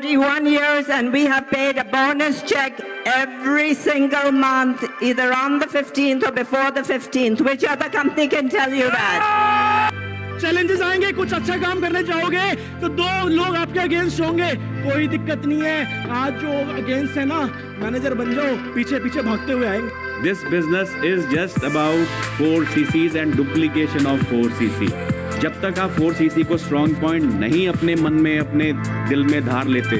41 years, and we have paid a bonus check every single month, either on the 15th or before the 15th. Which other company can tell you that? Challenges आएंगे, कुछ अच्छा काम करने जाओगे तो दो लोग आपके अगेंस्ट होंगे, कोई दिक्कत नहीं है। आज जो अगेंस्ट है ना, मैनेजर बन जाओ, पीछे पीछे भागते हुए आएंगे। This business is just about 4 cc's and duplication of 4 cc. जब तक आप 4 cc को स्ट्रॉन्ग पॉइंट नहीं अपने मन में, अपने दिल में धार लेते,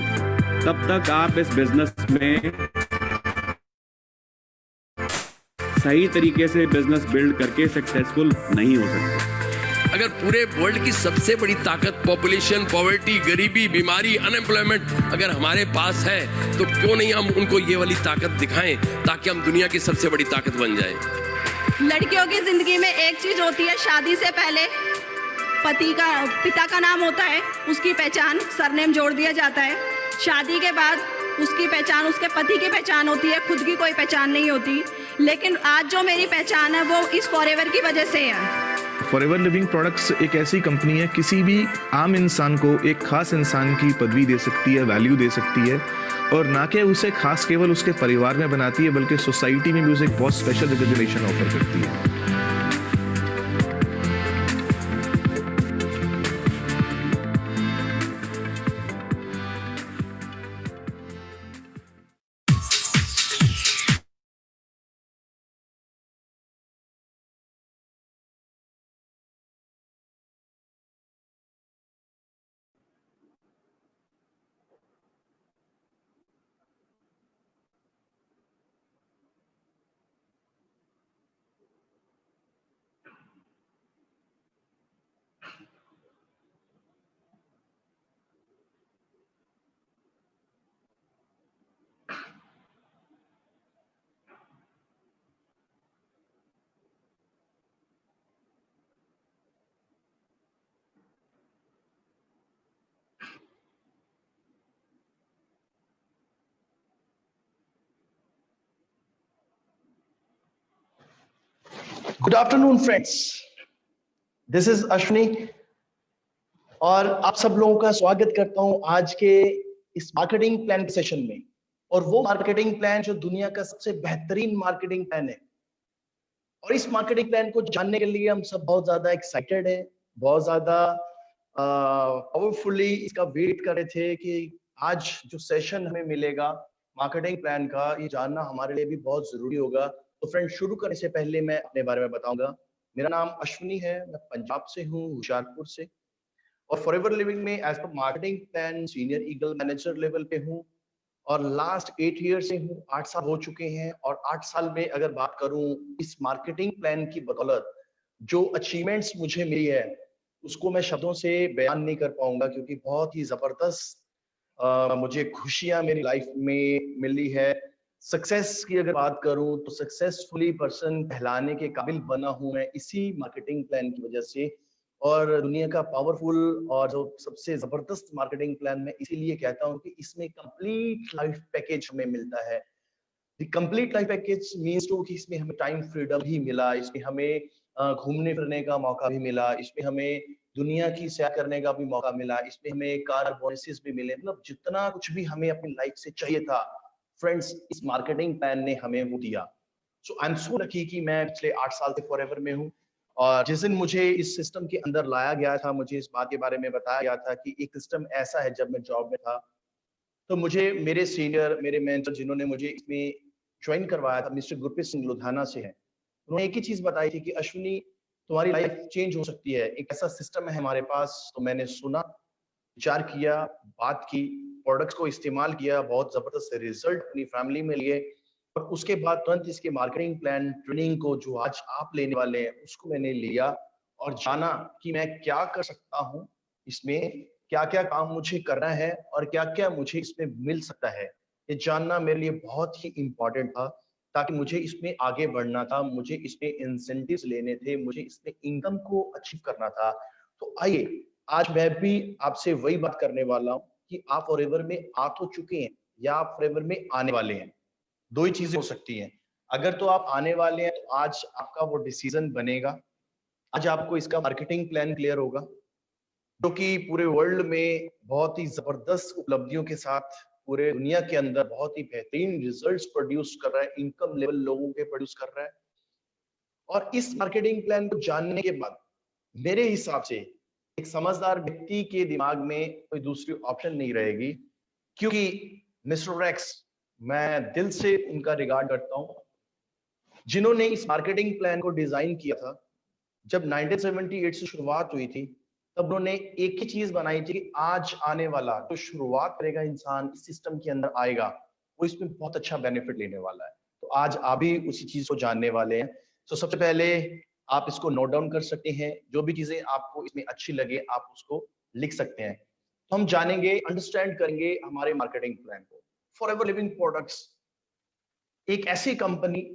तब तक आप इस बिजनेस में सही तरीके से बिजनेस बिल्ड करके सक्सेसफुल नहीं हो सकते। अगर पूरे वर्ल्ड की सबसे बड़ी ताकत पॉपुलेशन, पॉवर्टी, गरीबी, बीमारी, अनएम्प्लॉयमेंट अगर हमारे पास है, तो क्यों नहीं हम उनको ये वाली ताकत दिखाएं ताकि हम दुनिया की सबसे बड़ी ताकत बन जाएं। लड़कियों की जिंदगी में एक चीज होती है, शादी से पहले पिता का नाम होता है, उसकी पहचान सरनेम जोड़ दिया जाता है। शादी के बाद उसकी पहचान उसके पति की पहचान होती है, खुद की कोई पहचान नहीं होती। लेकिन आज जो मेरी पहचान है वो इस फॉरएवर की वजह से है। फॉरएवर लिविंग प्रोडक्ट्स एक ऐसी कंपनी है, किसी भी आम इंसान को एक खास इंसान की पदवी दे सकती है, वैल्यू दे सकती है, और ना कि उसे खास केवल उसके परिवार में बनाती है, बल्कि सोसाइटी में भी उसे एक बहुत स्पेशल रिकॉग्निशन ऑफर करती है। Good afternoon friends, this is Ashwini और आप सब लोगों का स्वागत करता हूं आज के इस मार्केटिंग प्लान सेशन में। और वो मार्केटिंग प्लान जो दुनिया का सबसे बेहतरीन मार्केटिंग प्लान है, और इस मार्केटिंग प्लान को जानने के लिए हम सब बहुत ज्यादा एक्साइटेड है, बहुत ज्यादा पावरफुली इसका वेट कर रहे थे कि आज जो सेशन हमें मिलेगा मार्केटिंग प्लान का, ये जानना हमारे लिए भी बहुत जरूरी होगा। तो फ्रेंड्स, शुरू करने से पहले मैं अपने बारे में बताऊंगा। मेरा नाम अश्विनी है, मैं पंजाब से हूँ, होशियारपुर से, और फॉरएवर लिविंग में एज पर marketing plan senior eagle manager level पे हूँ, और लास्ट 8 ईयर से हूँ, 8 साल हो चुके हैं। और 8 साल में अगर बात करूँ इस मार्केटिंग प्लान की बदौलत जो अचीवमेंट्स मुझे मिली है, उसको मैं शब्दों से बयान नहीं कर पाऊंगा, क्योंकि बहुत ही जबरदस्त मुझे खुशियां मेरी लाइफ में मिली है। सक्सेस की अगर बात करूं तो सक्सेसफुली पर्सन कहलाने के काबिल बना हूं मैं इसी मार्केटिंग प्लान की वजह से। और दुनिया का पावरफुल और जो सबसे जबरदस्त मार्केटिंग प्लान मैं इसीलिए कहता हूं कि इसमें कंप्लीट लाइफ पैकेज हमें मिलता है। Complete life package means to कि इसमें हमें टाइम फ्रीडम भी मिला, इसमें हमें घूमने फिरने का मौका भी मिला, इसमें हमें दुनिया की सैर करने का भी मौका मिला, इसमें हमें कार बोनसेस भी मिले, मतलब जितना कुछ भी हमें अपनी लाइफ से चाहिए था फ्रेंड्स, इस मार्केटिंग प्लान ने हमें वो दिया। सो आई एम सो लकी कि मैं पिछले 8 साल से फॉरएवर में हूँ। और जिस दिन मुझे इस सिस्टम के अंदर लाया गया था, मुझे इस बात के बारे में बताया गया था कि एक सिस्टम ऐसा है, जब मैं जॉब में था तो मुझे मेरे सीनियर, मेरे मेंटर जिन्होंने मुझे इसमें ज्वाइन करवाया था, मिस्टर गुरप्रीत सिंह लुधियाना से है, उन्होंने एक ही चीज बताई थी कि अश्विनी, तुम्हारी लाइफ चेंज हो सकती है, एक ऐसा सिस्टम है हमारे पास। तो मैंने सुना, विचार किया, बात की, प्रोडक्ट्स को इस्तेमाल किया, बहुत जबरदस्त रिजल्ट अपनी फैमिली में लिए, और उसके बाद तुरंत इसके मार्केटिंग प्लान ट्रेनिंग को जो आज आप लेने वाले हैं उसको मैंने लिया और जाना कि मैं क्या कर सकता हूँ इसमें, क्या क्या काम मुझे करना है और क्या क्या मुझे इसमें मिल सकता है। ये जानना मेरे लिए बहुत ही इम्पोर्टेंट था, ताकि मुझे इसमें आगे बढ़ना था, मुझे इसमें इंसेंटिव्स लेने थे, मुझे इसमें इनकम को अचीव करना था। तो आइए, आज मैं भी आपसे वही बात करने वाला हूँ कि आप फॉरएवर में आ तो चुके हैं या आप फॉरएवर में आने वाले हैं। दो ही चीजें हो सकती हैं। अगर तो आप आने वाले हैं तो आज आपका वो डिसीजन बनेगा, आज आपको इसका मार्केटिंग प्लान क्लियर होगा। जो कि पूरे वर्ल्ड में बहुत ही जबरदस्त उपलब्धियों के साथ पूरे दुनिया के अंदर बहुत ही बेहतरीन रिजल्ट्स प्रोड्यूस कर रहा है, इनकम लेवल लोगों के प्रोड्यूस कर रहा है। और इस मार्केटिंग प्लान को जानने के बाद मेरे हिसाब से एक समझदार व्यक्ति के दिमाग में कोई दूसरी ऑप्शन नहीं रहेगी, क्योंकि मिस्टर एक्स, मैं दिल से उनका रिगार्ड करता हूं, जिन्होंने इस मार्केटिंग प्लान को डिजाइन किया था। जब 1978 से शुरुआत हुई थी, तब उन्होंने एक ही चीज बनाई थी कि आज आने वाला जो शुरुआत करेगा इंसान इस सिस्टम के अंदर आएगा, वो इसमें बहुत अच्छा बेनिफिट लेने वाला है। तो आज आप भी उसी चीज को जानने वाले हैं। तो सबसे पहले आप इसको नोट डाउन कर सकते हैं, जो भी चीजें आपको इसमें अच्छी लगे आप उसको लिख सकते हैं। तो हम जानेंगे, अंडरस्टैंड करेंगे हमारे मार्केटिंग प्लान को। फॉरएवर लिविंग प्रोडक्ट्स एक ऐसी कंपनी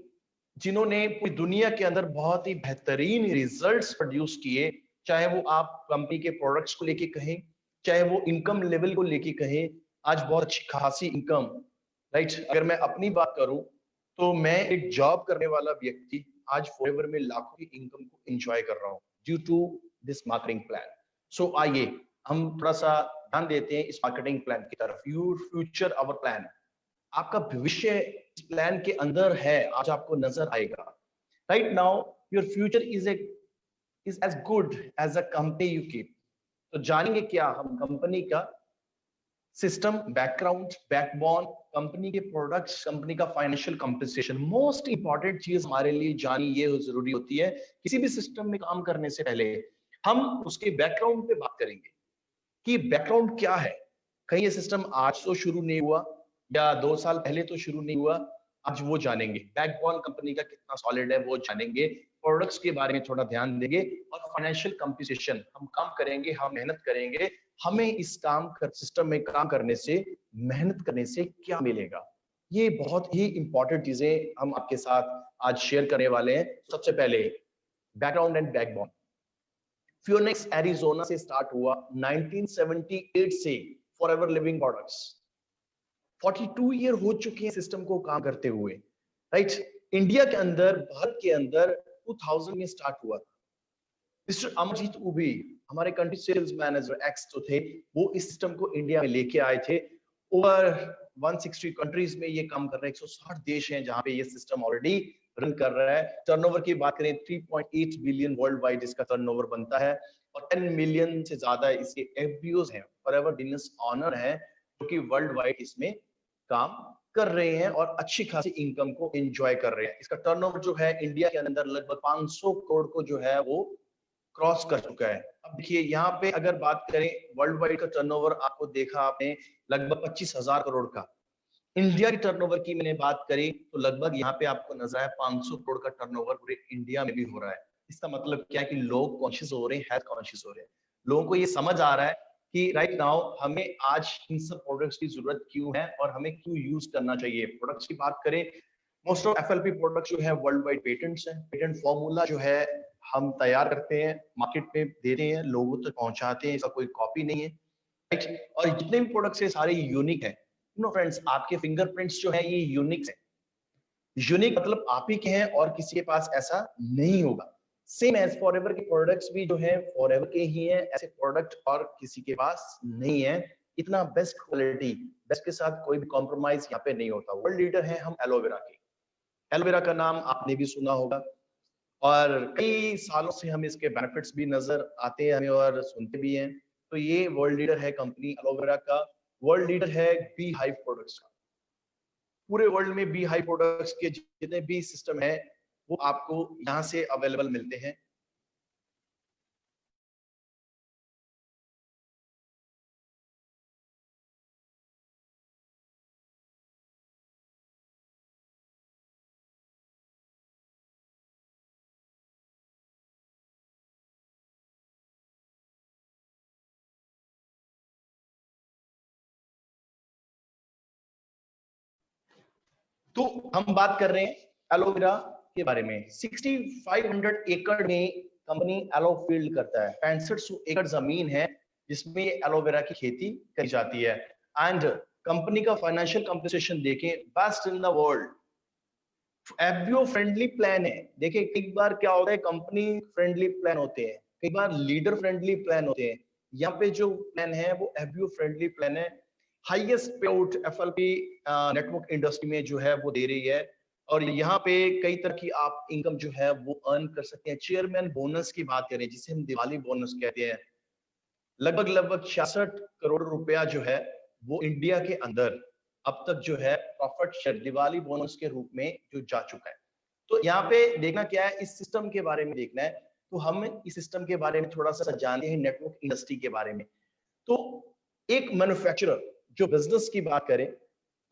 जिन्होंने पूरी दुनिया के अंदर बहुत ही बेहतरीन रिजल्ट्स प्रोड्यूस किए, चाहे वो आप कंपनी के प्रोडक्ट्स को लेके कहें, चाहे वो इनकम लेवल को लेके कहें। आज बहुत अच्छी खासी इनकम, राइट। अगर मैं अपनी बात करूं तो मैं एक जॉब करने वाला व्यक्ति आज फॉरएवर में लाखों की इनकम को एंजॉय कर रहा हूं due to this marketing plan. So आइए हम थोड़ा सा ध्यान देते हैं इस मार्केटिंग प्लान की तरफ। योर फ्यूचर आवर प्लान, आपका भविष्य इस प्लान के अंदर है, आज आपको नजर आएगा। Right now your future is as good as a company you keep. तो जानेंगे क्या हम कंपनी का सिस्टम, बैकग्राउंड, बैकबोन, कंपनी के प्रोडक्ट्स, कंपनी का फाइनेंशियल कंपनसेशन। मोस्ट इंपॉर्टेंट चीज हमारे लिए जानी ये जरूरी होती है, किसी भी सिस्टम में काम करने से पहले हम उसके बैकग्राउंड पे बात करेंगे कि बैकग्राउंड क्या है। कहीं ये सिस्टम आज तो शुरू नहीं हुआ या 2 साल पहले तो शुरू नहीं हुआ, आज वो जानेंगे। बैकबोन कंपनी का कितना सॉलिड है वो जानेंगे, प्रोडक्ट्स के बारे में थोड़ा ध्यान देंगे, और फाइनेंशियल कंपनसेशन, हम काम करेंगे, हम मेहनत करेंगे, हमें इस काम कर सिस्टम में काम करने से, मेहनत करने से क्या मिलेगा। ये बहुत ही इंपॉर्टेंट चीजें हम आपके साथ आज शेयर करने वाले हैं। सबसे पहले बैकग्राउंड एंड बैकबोन। फियोनिक्स एरिजोना से स्टार्ट हुआ 1978 से फॉरएवर लिविंग प्रोडक्ट्स। 42 ईयर हो चुके हैं सिस्टम को काम करते हुए, राइट। इंडिया के अंदर, भारत के अंदर 2000 में स्टार्ट हुआ था। मिस्टर अमरजीत उबी, हमारे कंट्री सेल्स मैनेजर एक्स जो थे, वो इस सिस्टम को इंडिया में लेके आए थे। ओवर 160 कंट्रीज में ये काम कर रहे हैं, 160 देश हैं जहां पे ये सिस्टम ऑलरेडी रन कर रहा है। टर्नओवर की बात करें 3.8 बिलियन वर्ल्ड वाइड इसका टर्नओवर बनता है, और 10 मिलियन से ज्यादा इसके एफबीओज हैं, फॉरएवर बिजनेस ऑनर है, जो कि वर्ल्ड वाइड इसमें काम कर रहे हैं और अच्छी खासी इनकम को एंजॉय कर रहे हैं। इसका टर्नओवर जो है इंडिया के अंदर लगभग 500 करोड़ को जो है वो क्रॉस कर चुका है। अब देखिए यहाँ पे अगर बात करें वर्ल्ड वाइड का टर्नओवर, आपको देखा आपने लगभग 25,000 करोड़ का। इंडिया की टर्नओवर की मैंने बात करी तो लगभग यहाँ पे आपको नजर आया 500 करोड़ का टर्नओवर पूरे इंडिया में भी हो रहा है। इसका मतलब क्या है कि लोग कॉन्शियस हो रहे हैं, हेल्थ कॉन्शियस हो रहे हैं, लोगों को ये समझ आ रहा है कि राइट नाउ हमें आज इन सब प्रोडक्ट्स की जरूरत क्यों है और हमें क्यों यूज करना चाहिए। प्रोडक्ट्स की बात करें, मोस्ट ऑफ एफएलपी प्रोडक्ट्स जो है वर्ल्ड वाइड पेटेंट्स हैं। पेटेंट फॉर्मूला जो है हम तैयार करते हैं, मार्केट में देते हैं, लोगों तक पहुंचाते हैं, इसका कोई कॉपी नहीं है, राइट। और जितने भी प्रोडक्ट्स है सारे यूनिक है। नो फ्रेंड्स, आपके फिंगरप्रिंट्स जो है ये यूनिक है। यूनिक मतलब आप ही के हैं और किसी के पास ऐसा नहीं होगा। सेम एज फॉरएवर के प्रोडक्ट्स भी जो है फॉरएवर के ही हैं, ऐसे प्रोडक्ट और किसी के पास नहीं है। इतना बेस्ट क्वालिटी, बेस्ट के साथ कोई भी कॉम्प्रोमाइज यहाँ पे नहीं होता। वर्ल्ड लीडर है हम एलोवेरा के। एलोवेरा का नाम आपने भी सुना होगा और कई सालों से हमें इसके बेनिफिट्स भी नजर आते हैं हमें और सुनते भी हैं। तो ये वर्ल्ड लीडर है कंपनी एलोवेरा का। वर्ल्ड लीडर है बी हाइव प्रोडक्ट्स का। पूरे वर्ल्ड में बी हाइव प्रोडक्ट्स के जितने भी सिस्टम है वो आपको यहाँ से अवेलेबल मिलते हैं। तो हम बात कर रहे हैं एलोवेरा के बारे में। 6500 एकड़ में कंपनी एलो फील्ड करता है। 6500 एकड़ जमीन है जिसमें एलोवेरा की खेती की जाती है। एंड कंपनी का फाइनेंशियल कंपनसेशन देखें, best in the world. FBO friendly plan है। देखिए कई बार क्या होता है, कंपनी फ्रेंडली प्लान होते हैं, कई बार लीडर फ्रेंडली प्लान होते हैं, यहाँ पे जो प्लान है वो एफबीओ फ्रेंडली प्लान है, हाईएस्ट पे आउट एफएलपी नेटवर्क इंडस्ट्री में जो है वो दे रही है, और यहाँ पे कई तरह की आप इनकम जो है वो अर्न कर सकते हैं। चेयरमैन बोनस की बात करें, जिसे हम दिवाली बोनस कहते हैं, लगभग 66 करोड़ रुपया जो है वो इंडिया के अंदर अब तक जो है प्रॉफिट शेयर दिवाली बोनस के रूप में जो जा चुका है। तो यहाँ पे देखना क्या है, इस सिस्टम के बारे में देखना है। तो हम इस सिस्टम के बारे में थोड़ा सा जानते हैं, नेटवर्क इंडस्ट्री के बारे में। तो एक मैन्युफैक्चरर जो बिजनेस की बात करें,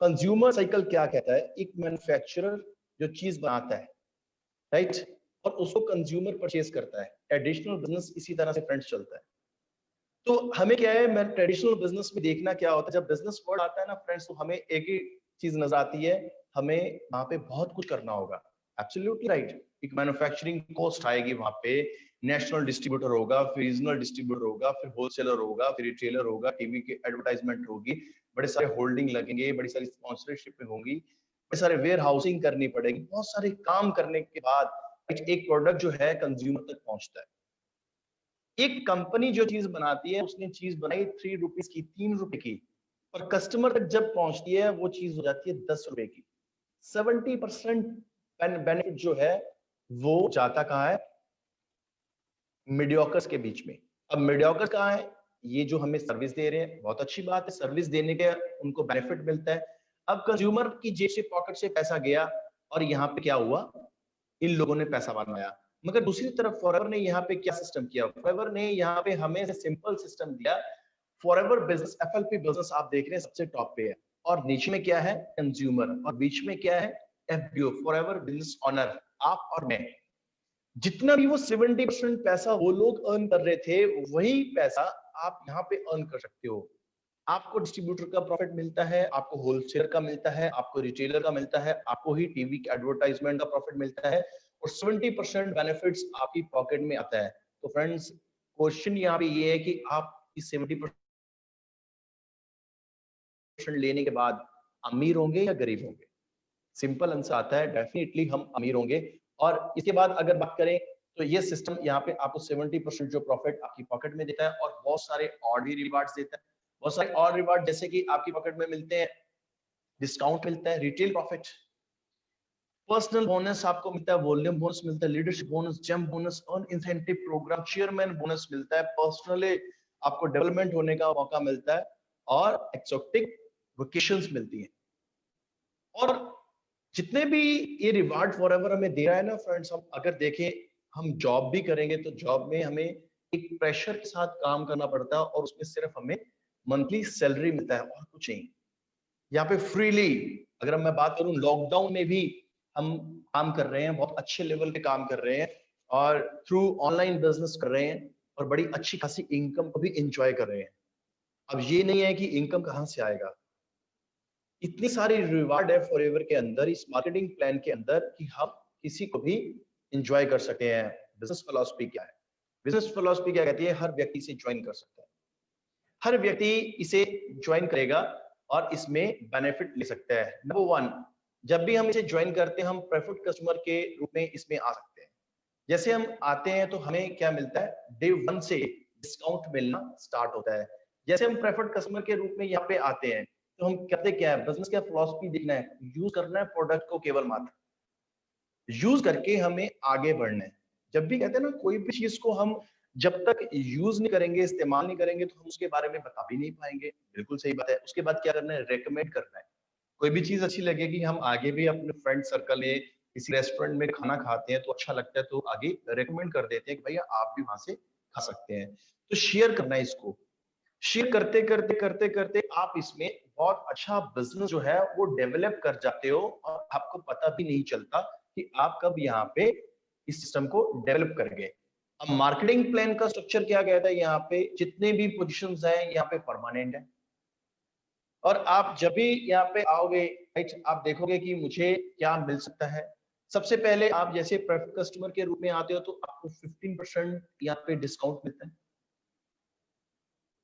कंज्यूमर साइकिल क्या कहता है, एक मैन्युफैक्चरर जो चीज बनाता है, राइट, और उसको कंज्यूमर परचेज करता है। ट्रेडिशनल बिजनेस इसी तरह से फ्रेंड्स चलता है। तो हमें क्या है, मैं ट्रेडिशनल बिजनेस में देखना क्या होता है, जब बिजनेस वर्ड आता है ना फ्रेंड्स, तो हमें एक ही चीज नजर आती है, हमें वहां पे बहुत कुछ करना होगा। एब्सोल्युटली राइट, एक मैन्युफैक्चरिंग कॉस्ट आएगी, वहां पे नेशनल डिस्ट्रीब्यूटर होगा, फिर रीजनल डिस्ट्रीब्यूटर होगा, फिर होलसेलर होगा, फिर रिटेलर होगा, टीवी की एडवर्टाइजमेंट होगी, बड़े सारे होल्डिंग लगेंगे, बड़ी सारी स्पॉन्सरशिप होंगी, बड़े सारे वेयर हाउसिंग करनी पड़ेगी, बहुत सारे काम करने के बाद एक प्रोडक्ट जो है कंज्यूमर तक पहुंचता है। एक कंपनी जो चीज बनाती है, उसने चीज बनाई 3 रुपीज की, 3 रुपए की, और कस्टमर तक जब पहुंचती है वो चीज हो जाती है 10 रुपए की। 70% बेनिफिट जो है वो जाता कहाँ है, मीडियोकर्स के बीच में। अब मीडियोकर कहाँ है, ये जो हमें सर्विस दे रहे हैं, बहुत अच्छी बात है, सर्विस देने के उनको बेनिफिट मिलता है। अब कंज्यूमर की जेब से, पॉकेट से पैसा गया, और यहाँ पे क्या हुआ, इन लोगों ने पैसा बनाया। मगर दूसरी तरफ फॉरएवर ने यहाँ पे क्या सिस्टम किया, फॉरएवर ने यहाँ पे हमें सिंपल सिस्टम दिया। फॉरएवर बिजनेस, एफएलपी बिजनेस आप देख रहे हैं सबसे टॉप पे है, और नीचे में क्या है, कंज्यूमर, और बीच में क्या है, एफबीओ, फॉरएवर बिजनेस ऑनर, आप और मैं। जितना भी वो 70% पैसा वो लोग अर्न कर रहे थे, वही पैसा आप यहाँ पे अर्न कर सकते हो। आपको डिस्ट्रीब्यूटर का प्रॉफिट मिलता है, आपको होलसेलर का मिलता है, आपको रिटेलर का मिलता है, आपको ही टीवी के एडवर्टाइजमेंट का प्रॉफिट मिलता है, और 70% बेनिफिट्स आपकी पॉकेट में आता है। तो फ्रेंड्स, क्वेश्चन यहाँ पे ये है कि आप इस 70% लेने के बाद अमीर होंगे या गरीब होंगे? सिंपल आंसर आता है, डेफिनेटली हम अमीर होंगे। और इसके बाद अगर बात करें तो ये सिस्टम यहाँ पे आपको 70% जो प्रॉफिट आपकी पॉकेट में देता है, और बहुत सारे और भी रिवार्ड्स देता है। बहुत सारे और रिवार्ड जैसे कि आपकी पॉकेट में मिलते हैं, डिस्काउंट मिलता है, रिटेल प्रॉफिट, पर्सनल बोनस आपको मिलता है, वॉल्यूम बोनस मिलता है, leadership bonus, jump bonus, earn incentive program, chairman bonus मिलता है, पर्सनली आपको डेवलपमेंट होने का मौका मिलता है, और एक्सोटिक वेकेशंस मिलती हैं। और जितने भी ये रिवार्ड फॉरएवर हमें दे रहा है ना फ्रेंड्स, हम अगर देखें, हम जॉब भी करेंगे तो जॉब में हमें एक प्रेशर के साथ काम करना पड़ता है, और उसमें सिर्फ हमें मंथली सैलरी मिलता है और कुछ नहीं। यहाँ पे फ्रीली, अगर मैं बात करूं, लॉकडाउन में भी हम काम कर रहे हैं, बहुत अच्छे लेवल पे काम कर रहे हैं, और थ्रू ऑनलाइन बिजनेस कर रहे हैं, और बड़ी अच्छी खासी इनकम को भी एंजॉय कर रहे हैं। अब ये नहीं है कि इनकम कहाँ से आएगा, इतनी सारी रिवार्ड है फॉरएवर के अंदर, इस मार्केटिंग प्लान के अंदर, कि हम किसी को भी एंजॉय कर सकते हैं। बिजनेस फिलॉसफी क्या है, बिजनेस फिलॉसफी क्या कहती है, हर व्यक्ति इसे ज्वाइन कर सकता है, हर व्यक्ति इसे ज्वाइन करेगा और इसमें बेनिफिट ले सकता है। नंबर 1, जब भी हम इसे ज्वाइन करते हैं, हम प्रेफर्ड कस्टमर के रूप में इसमें आ सकते हैं। जैसे हम आते हैं तो हमें क्या मिलता है, डे 1 से डिस्काउंट मिलना स्टार्ट होता है। जैसे हम प्रेफर्ड कस्टमर के रूप में यहाँ पे आते हैं, तो हम करते क्या है, बिजनेस का फिलॉसफी देखना है, यूज करना है प्रोडक्ट को, केवल मात्र यूज करके हमें आगे बढ़ना है। जब भी कहते हैं ना, कोई भी चीज को हम जब तक यूज नहीं करेंगे, इस्तेमाल नहीं करेंगे, तो हम उसके बारे में बता भी नहीं पाएंगे। बिल्कुल सही बात है। उसके बाद क्या करना है, रेकमेंड करना है। कोई भी चीज अच्छी लगेगी, हम आगे भी अपने फ्रेंड सर्कल में किसी रेस्टोरेंट में खाना खाते हैं तो अच्छा लगता है, तो आगे रेकमेंड कर देते हैं कि भैया आप भी वहां से खा सकते हैं। तो शेयर करना है, इसको शेयर करते करते करते करते आप इसमें बहुत अच्छा बिजनेस जो है वो डेवलप कर जाते हो, और आपको पता भी नहीं चलता कि आप कब यहाँ पे इस सिस्टम को डेवलप कर गए। अब मार्केटिंग प्लान का स्ट्रक्चर क्या कहता है, यहाँ पे जितने भी पोजीशंस हैं यहाँ पे परमानेंट है, और आप जब भी यहाँ पे आओगे, राइट, आप देखोगे कि मुझे क्या मिल सकता है। सबसे पहले आप जैसे प्रेफर्ड कस्टमर के रूप में आते हो तो आपको 15% यहाँ पे डिस्काउंट मिलता है।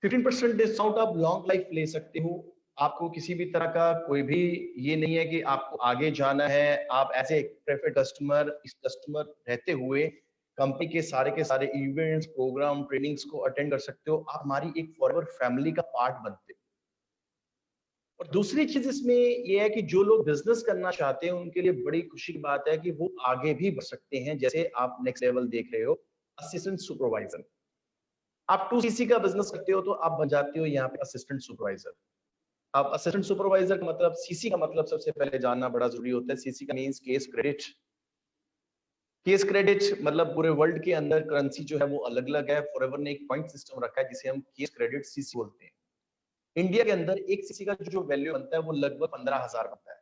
15% डिस्काउंट आप लॉन्ग लाइफ ले सकते हो। आपको किसी भी तरह का कोई भी ये नहीं है कि आपको आगे जाना है, आप एज ए प्रेफर्ड कस्टमर, इस कस्टमर रहते हुए कंपनी के सारे इवेंट्स, प्रोग्राम, ट्रेनिंग्स को अटेंड कर सकते हो। आप हमारी एक फॉरएवर फैमिली का पार्ट बनते हो। और दूसरी चीज इसमें ये है कि जो लोग बिजनेस करना चाहते हैं उनके लिए बड़ी खुशी की बात है कि वो आगे भी बढ़ सकते हैं। जैसे आप नेक्स्ट लेवल देख रहे हो, असिस्टेंट सुपरवाइजर। आप 2cc का बिजनेस करते हो तो आप बन जाते हो यहाँ पे असिस्टेंट सुपरवाइजर। आप असिस्टेंट सुपरवाइजर का मतलब, सीसी का मतलब सबसे पहले जानना बड़ा जरूरी होता है। सीसी का means case credit. Case credit मतलब पूरे वर्ल्ड के अंदर करेंसी जो है वो अलग अलग है। फॉरएवर ने एक पॉइंट सिस्टम रखा है जिसे हम केस क्रेडिट सीसी बोलते हैं। इंडिया के अंदर 1 सीसी का जो वैल्यू बनता है वो लगभग 15,000 बनता है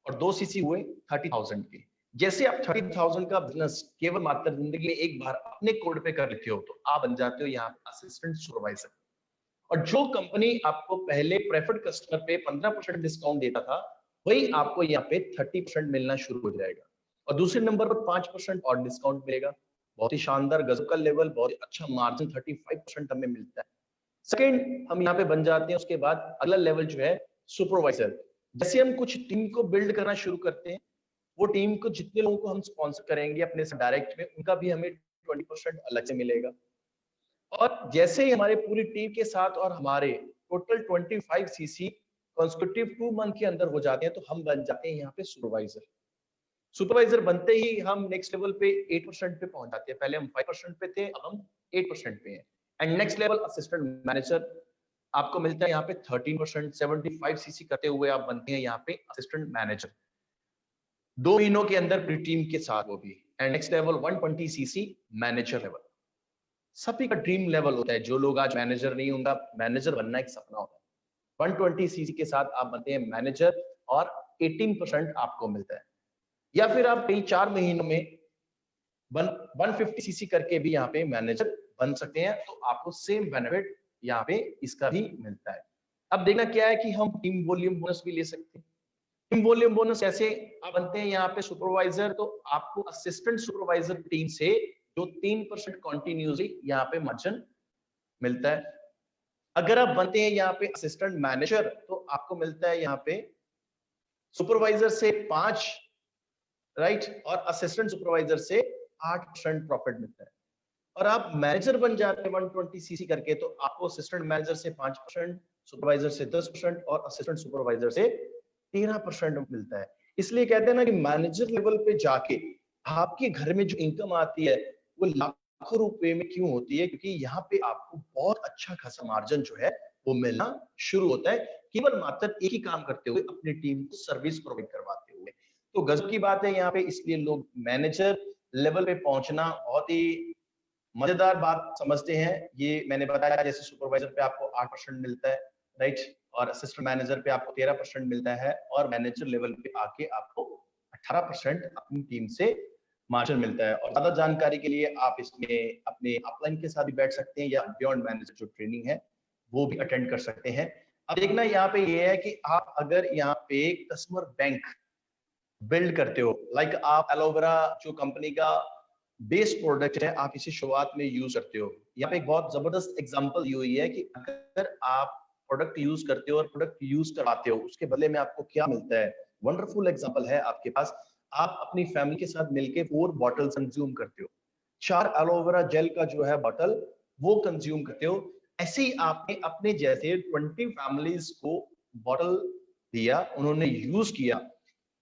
और 2 सीसी हुए 30,000 के। जैसे आप 30,000 का बिजनेस केवल मात्र जिंदगी में एक बार अपने कोड पे कर लेते हो तो आप बन जाते हो यहाँ पे असिस्टेंट सुपरवाइजर। और जो कंपनी आपको पहले प्रेफर्ड कस्टमर पे 15% डिस्काउंट देता था, वही आपको यहाँ पे 30% मिलना शुरू हो जाएगा और दूसरे नंबर पर 5% और डिस्काउंट मिलेगा। बहुत ही शानदार गजब का लेवल, बहुत ही अच्छा मार्जिन 35% हमें मिलता है। सेकंड हम यहाँ पे बन जाते हैं। उसके बाद अगला लेवल जो है सुपरवाइजर। जैसे हम कुछ टीम को बिल्ड करना शुरू करते हैं, वो टीम को जितने लोगों को हम स्पॉन्सर करेंगे अपने से डायरेक्ट में, उनका भी हमें 20% अलग से मिलेगा। और जैसे ही हमारे पूरी टीम के साथ और हमारे टोटल 25 सीसी कंसेक्यूटिव 2 मंथ के अंदर हो जाते हैं तो हम बन जाते हैं यहाँ पे सुपरवाइजर। सुपरवाइजर बनते ही हम नेक्स्ट लेवल पे 8% पे पहुंच जाते हैं। पहले हम 5% पे थे, अब हम 8% पे हैं। And next level assistant manager आपको मिलता है यहाँ पे 13%। 75 सीसी करते हुए आप बनते हैं यहाँ पे असिस्टेंट मैनेजर 2 महीनों के अंदर पूरी टीम के साथ, वो भी। And next level 120 CC manager level. सभी का ड्रीम लेवल होता है। जो लोग आज मैनेजर नहीं, उनका मैनेजर बनना एक सपना होता है। 120 सीसी के साथ आप बनते हैं मैनेजर और 18% आपको मिलता है। या फिर आप कई 4 महीनों में 150 सीसी करके भी यहाँ पे मैनेजर बन सकते हैं तो आपको सेम बेनिफिट यहाँ पे इसका भी मिलता है। अब देखना क्या है कि हम टीम वॉल्यूम बोनस भी ले सकते हैं। टीम वॉल्यूम बोनस ऐसे आप बनते हैं यहाँ पे सुपरवाइजर तो आपको असिस्टेंट सुपरवाइजर टीम से जो 3% कॉन्टिन्यूसली यहाँ पे मार्जिन मिलता है। अगर आप बनते हैं यहाँ पे असिस्टेंट मैनेजर तो आपको मिलता है यहाँ पे सुपरवाइजर से 5, राइट, और असिस्टेंट सुपरवाइजर से 8% प्रॉफिट मिलता है। और आप मैनेजर बन जाते हैं 120 सीसी करके तो आपको असिस्टेंट मैनेजर से 5%, सुपरवाइजर से 10% और असिस्टेंट सुपरवाइजर से 13% मिलता है। इसलिए कहते हैं ना कि मैनेजर लेवल पे जाके आपके घर में जो इनकम आती है वो लाखों रुपए में क्यों होती है? क्योंकि यहाँ पे आपको बहुत अच्छा खासा मार्जिन जो है वो मिलना शुरू होता है, केवल मात्र एक ही काम करते हुए, अपनी टीम को सर्विस प्रोवाइड करवाते हुए। तो गजब की बात है यहाँ पे। इसलिए लोग मैनेजर लेवल पे पहुंचना बहुत ही मजेदार बात समझते हैं। ये मैंने बताया जैसे सुपरवाइजर पे आपको 8% मिलता है, राइट, और असिस्टेंट मैनेजर पे आपको 13% मिलता है और मैनेजर लेवल पे आके आपको 18% अपनी टीम से मार्जिन मिलता है। और ज्यादा जानकारी के लिए आप इसमें अपने अपलाइन के साथ भी बैठ सकते हैं या बियॉन्ड मैनेजर जो ट्रेनिंग है वो भी अटेंड कर सकते हैं। अब देखना यहाँ पे ये है कि आप अगर यहाँ पे कस्टमर बैंक बिल्ड करते हो, लाइक आप एलोवेरा जो कंपनी का बेस प्रोडक्ट है, आप इसे शुरुआत में यूज करते हो। यहाँ पे एक बहुत जबरदस्त एग्जांपल ये हुई है कि अगर आप प्रोडक्ट यूज करते हो और प्रोडक्ट यूज करवाते हो, उसके बदले में आपको क्या मिलता है। वंडरफुल एग्जांपल है आपके पास। आप अपनी फैमिली के साथ मिलके 4 बॉटल कंज्यूम करते हो, 4 एलोवेरा जेल का जो है बॉटल वो कंज्यूम करते हो। ऐसे ही आपने अपने जैसे 20 फैमिलीज को बॉटल दिया, उन्होंने यूज किया।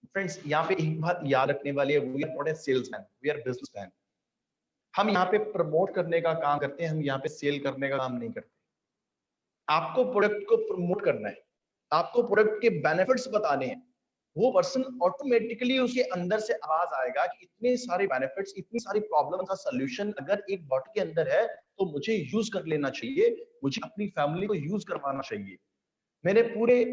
फ्रेंड्स, यहाँ पे एक बात याद रखने वाली है, we are not a salesman, we are businessman. हम यहाँ पे प्रमोट करने का काम करते हैं, हम यहाँ पे सेल करने का काम नहीं करते। आपको प्रोडक्ट को प्रमोट करना है, आपको प्रोडक्ट के बेनिफिट्स बताने हैं। वो पर्सन ऑटोमेटिकली उसके अंदर से आवाज आएगा कि इतने सारे बेनिफिट्स, इतनी सारी प्रॉब्लम का सोल्यूशन अगर एक बॉटल के अंदर है तो मुझे यूज कर लेना चाहिए, मुझे अपनी फैमिली को यूज करवाना चाहिए। मैंने पूरे